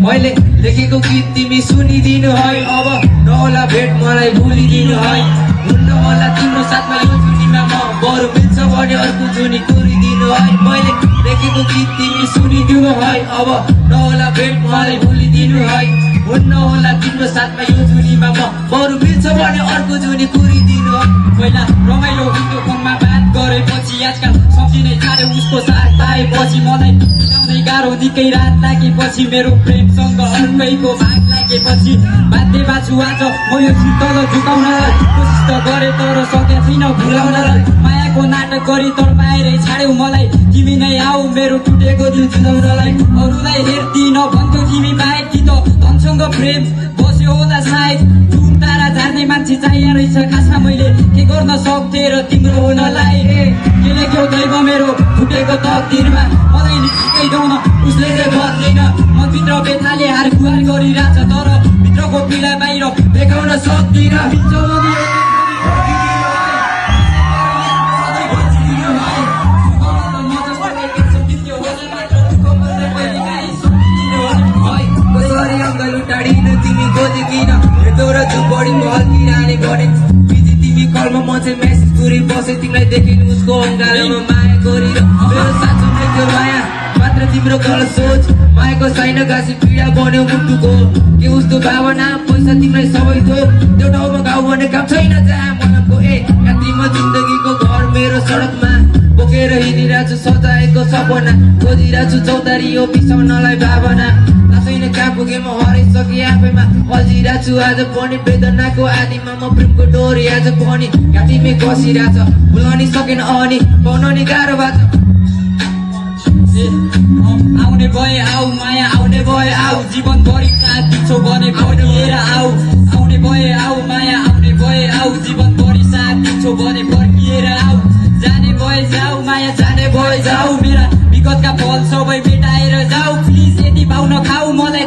मैले लेखेको गीत तिमी सुनिदिनु है अब नहोला भेट मलाई भुलिदिनु है हुन्न होला तिम्रो साथमा यो जुनीमा म बरु मिल्छ भने अर्को जुनी कोरिदिनु है मैले लेखेको गीत तिमी सुनिदिनु है अब नहोला भेट मलाई भुलिदिनु है हुन्न होला तिम्रो साथमा यो जुनीमा म बरु मिल्छ भने अर्को जुनी कोरिदिनु है पहिला रमाइलो हुन्थ्यो फोनमा बात गरेपछि आजकल सम्झिने छाडे उसको साथ पाएपछि मलाई बिताउँदै गाह्रो निकै रात लागेपछि मेरो प्रेमसँग अर्कैको भाग लागेपछि बाध्य बाछु आज म यो तल झुकाउनलाई कोसिस त गरे तर सकेको छैन भुलाउनलाई मायाको नाटक गरी तर पाएरै छाड्यौ मलाई तिमी नै आऊ मेरो टुटेको दिल जुझाउनलाई अरूलाई हेर्दिन भन्थ्यौ तिमी बाहेक कि त धनसँग प्रेम बस्यो होला सायद जुन तारा जान्ने मान्छे चाहिए रहेछ खासमा मैले के गर्न सक्थे र तिम्रो हुनलाई के लेख्यौ दैव मेरो फुटेको तकदिरमा मलाई निकै देउन उसले चाहिँ बद्दैन मनभित्र बेथाले हार गुहार गरिरहेछ तर भित्रको पीडा बाहिर देखाउन सक्दिन तिमी खोजे किन हेर्दो र झुपडी बल्किरहने भने बिजी तिमी कलमा म चाहिँ मेसेज गरी बसे तिमीलाई देखेन उसको अङ्गालोमा माया गरेर मेरो साँचो नै त्यो माया मात्र तिम्रो गलत सोच मायाको साइन गाँसी पीडा बन्यो मुटुको के उस्तो भावना पैसा तिमीलाई सबै थो त्यो ठाउँमा गाउँ भन्ने काम छैन जहाँ मनको यात्रीमा जिन्दगीको घर मेरो सडकमा बोकेर हिँडिरहेछु सजाएको सपना खोजिरहेछु चौतारी यो बिसाउनलाई भावना छैन कहाँ पुगे म हराइसके आफैमा अल्झिरहेको छु आज पनि वेदनाको आदिमा म प्रेमको डोरी आज पनि घाँटीमै कसिरहेछ भुल्न सकेन अनि पाउन नि गाह्रो भएको आउने भए आऊ माया आउने भए आऊ जीवनभरि साथ दिन्छौ भने फर्किएर आऊ आउने भए आऊ माया आउने भए आऊ जीवनभरि साथ दिन्छौ भने फर्किएर आऊ जाने भए जाऊ माया जाने भए जाऊ मेरा विगतका फल सबै मेटाएर जाऊ प्लिज यति पाउन खाऊ मलाई